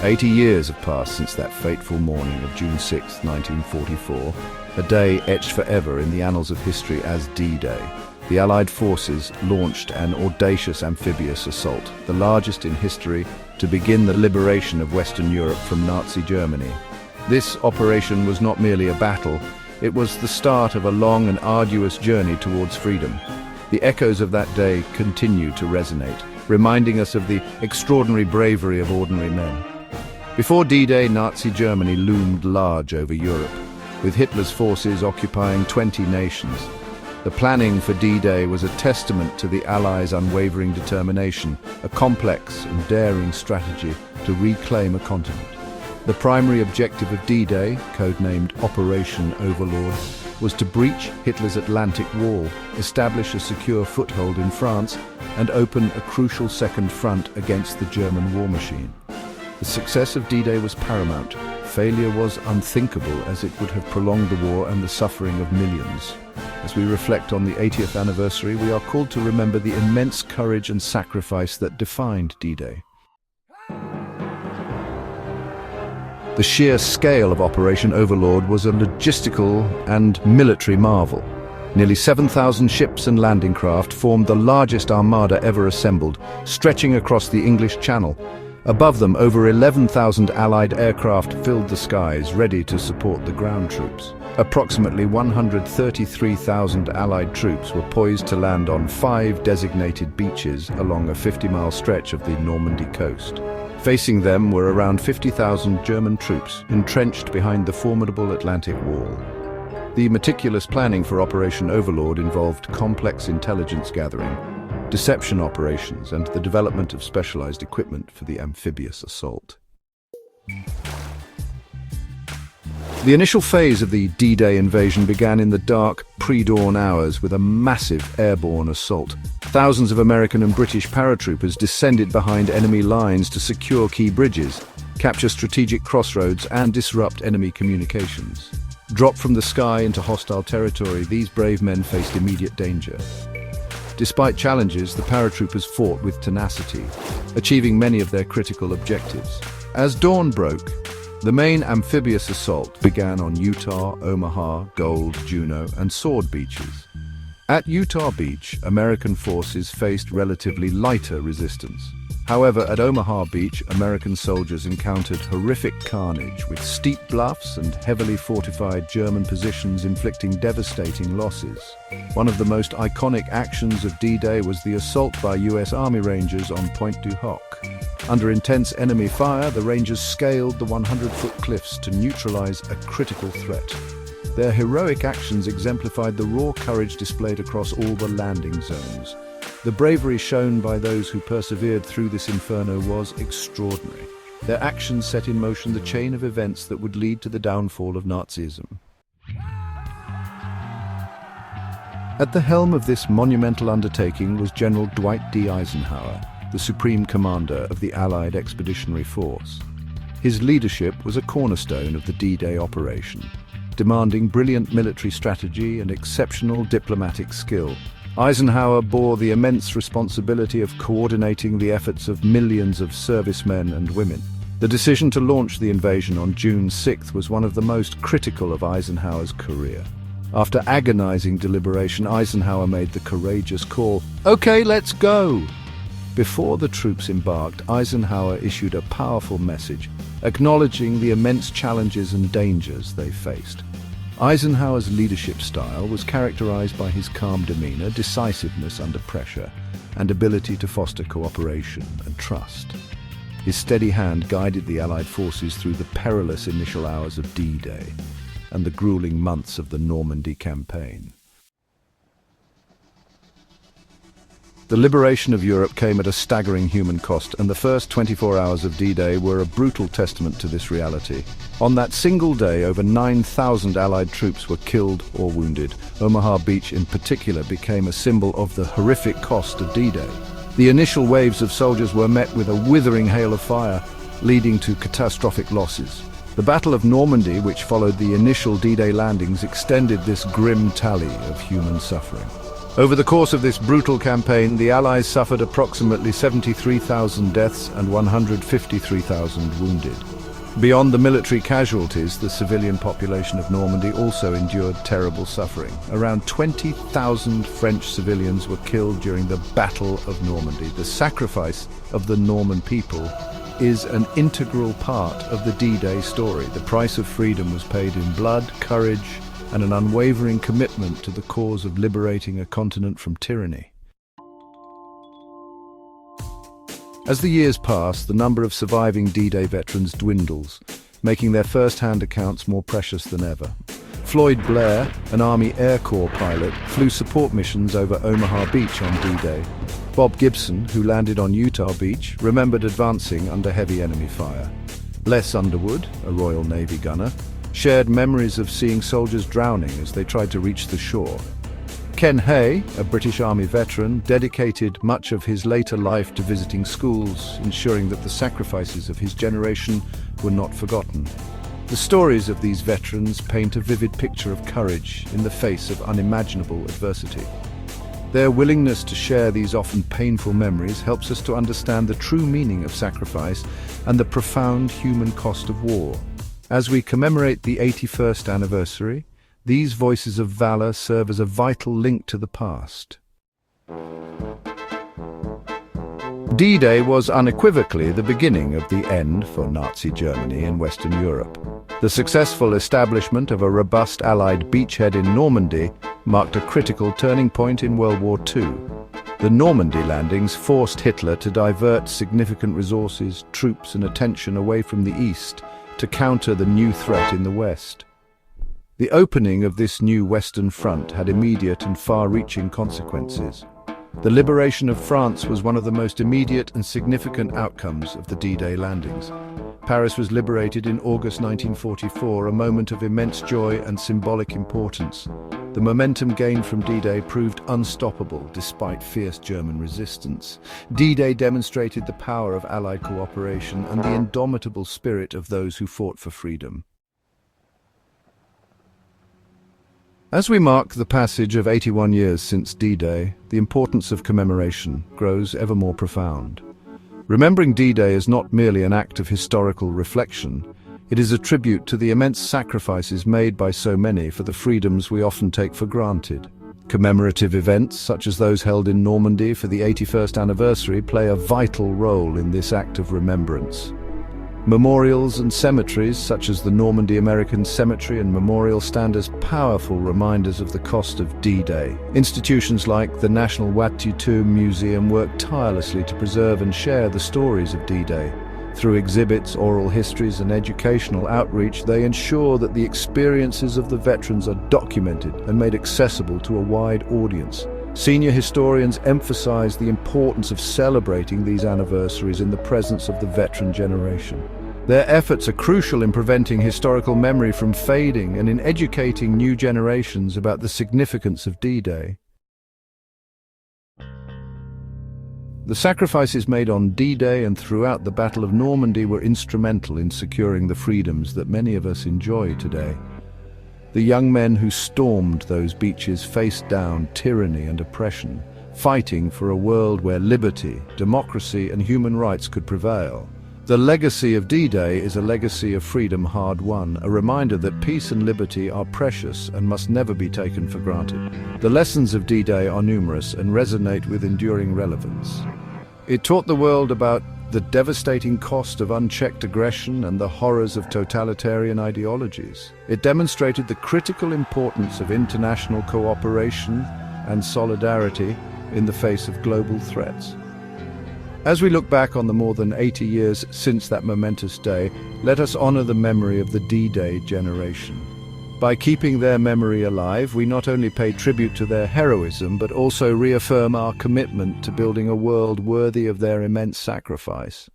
80 years have passed since that fateful morning of June 6, 1944, a day etched forever in the annals of history as D-Day. The Allied forces launched an audacious amphibious assault, the largest in history, to begin the liberation of Western Europe from Nazi Germany. This operation was not merely a battle, it was the start of a long and arduous journey towards freedom. The echoes of that day continue to resonate, reminding us of the extraordinary bravery of ordinary men. Before D-Day, Nazi Germany loomed large over Europe, with Hitler's forces occupying 20 nations. The planning for D-Day was a testament to the Allies' unwavering determination, a complex and daring strategy to reclaim a continent. The primary objective of D-Day, codenamed Operation Overlord, was to breach Hitler's Atlantic Wall, establish a secure foothold in France, and open a crucial second front against the German war machine. The success of D-Day was paramount. Failure was unthinkable, as it would have prolonged the war and the suffering of millions. As we reflect on the 80th anniversary, we are called to remember the immense courage and sacrifice that defined D-Day. The sheer scale of Operation Overlord was a logistical and military marvel. Nearly 7,000 ships and landing craft formed the largest armada ever assembled, stretching across the English Channel. Above them, over 11,000 Allied aircraft filled the skies, ready to support the ground troops. Approximately 133,000 Allied troops were poised to land on 5 designated beaches along a 50-mile stretch of the Normandy coast. Facing them were around 50,000 German troops, entrenched behind the formidable Atlantic Wall. The meticulous planning for Operation Overlord involved complex intelligence gathering, deception operations, and the development of specialized equipment for the amphibious assault. The initial phase of the D-Day invasion began in the dark, pre-dawn hours with a massive airborne assault. Thousands of American and British paratroopers descended behind enemy lines to secure key bridges, capture strategic crossroads, and disrupt enemy communications. Dropped from the sky into hostile territory, these brave men faced immediate danger. Despite challenges, the paratroopers fought with tenacity, achieving many of their critical objectives. As dawn broke, the main amphibious assault began on Utah, Omaha, Gold, Juno, and Sword beaches. At Utah Beach, American forces faced relatively lighter resistance. However, at Omaha Beach, American soldiers encountered horrific carnage, with steep bluffs and heavily fortified German positions inflicting devastating losses. One of the most iconic actions of D-Day was the assault by U.S. Army Rangers on Point du Hoc. Under intense enemy fire, the Rangers scaled the 100-foot cliffs to neutralize a critical threat. Their heroic actions exemplified the raw courage displayed across all the landing zones. The bravery shown by those who persevered through this inferno was extraordinary. Their actions set in motion the chain of events that would lead to the downfall of Nazism. At the helm of this monumental undertaking was General Dwight D. Eisenhower, the Supreme Commander of the Allied Expeditionary Force. His leadership was a cornerstone of the D-Day operation, demanding brilliant military strategy and exceptional diplomatic skill. Eisenhower bore the immense responsibility of coordinating the efforts of millions of servicemen and women. The decision to launch the invasion on June 6th was one of the most critical of Eisenhower's career. After agonizing deliberation, Eisenhower made the courageous call, "Okay, let's go!" Before the troops embarked, Eisenhower issued a powerful message, acknowledging the immense challenges and dangers they faced. Eisenhower's leadership style was characterized by his calm demeanor, decisiveness under pressure, and ability to foster cooperation and trust. His steady hand guided the Allied forces through the perilous initial hours of D-Day and the grueling months of the Normandy campaign. The liberation of Europe came at a staggering human cost, and the first 24 hours of D-Day were a brutal testament to this reality. On that single day, over 9,000 Allied troops were killed or wounded. Omaha Beach in particular became a symbol of the horrific cost of D-Day. The initial waves of soldiers were met with a withering hail of fire, leading to catastrophic losses. The Battle of Normandy, which followed the initial D-Day landings, extended this grim tally of human suffering. Over the course of this brutal campaign, the Allies suffered approximately 73,000 deaths and 153,000 wounded. Beyond the military casualties, the civilian population of Normandy also endured terrible suffering. Around 20,000 French civilians were killed during the Battle of Normandy. The sacrifice of the Norman people is an integral part of the D-Day story. The price of freedom was paid in blood, courage, and an unwavering commitment to the cause of liberating a continent from tyranny. As the years pass, the number of surviving D-Day veterans dwindles, making their first-hand accounts more precious than ever. Floyd Blair, an Army Air Corps pilot, flew support missions over Omaha Beach on D-Day. Bob Gibson, who landed on Utah Beach, remembered advancing under heavy enemy fire. Les Underwood, a Royal Navy gunner, shared memories of seeing soldiers drowning as they tried to reach the shore. Ken Hay, a British Army veteran, dedicated much of his later life to visiting schools, ensuring that the sacrifices of his generation were not forgotten. The stories of these veterans paint a vivid picture of courage in the face of unimaginable adversity. Their willingness to share these often painful memories helps us to understand the true meaning of sacrifice and the profound human cost of war. As we commemorate the 81st anniversary, these voices of valor serve as a vital link to the past. D-Day was unequivocally the beginning of the end for Nazi Germany in Western Europe. The successful establishment of a robust Allied beachhead in Normandy marked a critical turning point in World War II. The Normandy landings forced Hitler to divert significant resources, troops, and attention away from the east to counter the new threat in the west. The opening of this new Western front had immediate and far-reaching consequences. The liberation of France was one of the most immediate and significant outcomes of the D-Day landings. Paris was liberated in August 1944, a moment of immense joy and symbolic importance. The momentum gained from D-Day proved unstoppable despite fierce German resistance. D-Day demonstrated the power of Allied cooperation and the indomitable spirit of those who fought for freedom. As we mark the passage of 81 years since D-Day, the importance of commemoration grows ever more profound. Remembering D-Day is not merely an act of historical reflection, it is a tribute to the immense sacrifices made by so many for the freedoms we often take for granted. Commemorative events, such as those held in Normandy for the 81st anniversary, play a vital role in this act of remembrance. Memorials and cemeteries, such as the Normandy American Cemetery and Memorial, stand as powerful reminders of the cost of D-Day. Institutions like the National WWII Museum work tirelessly to preserve and share the stories of D-Day. Through exhibits, oral histories, and educational outreach, they ensure that the experiences of the veterans are documented and made accessible to a wide audience. Senior historians emphasize the importance of celebrating these anniversaries in the presence of the veteran generation. Their efforts are crucial in preventing historical memory from fading and in educating new generations about the significance of D-Day. The sacrifices made on D-Day and throughout the Battle of Normandy were instrumental in securing the freedoms that many of us enjoy today. The young men who stormed those beaches faced down tyranny and oppression, fighting for a world where liberty, democracy, and human rights could prevail. The legacy of D-Day is a legacy of freedom hard-won, a reminder that peace and liberty are precious and must never be taken for granted. The lessons of D-Day are numerous and resonate with enduring relevance. It taught the world about the devastating cost of unchecked aggression and the horrors of totalitarian ideologies. It demonstrated the critical importance of international cooperation and solidarity in the face of global threats. As we look back on the more than 80 years since that momentous day, let us honor the memory of the D-Day generation. By keeping their memory alive, we not only pay tribute to their heroism, but also reaffirm our commitment to building a world worthy of their immense sacrifice.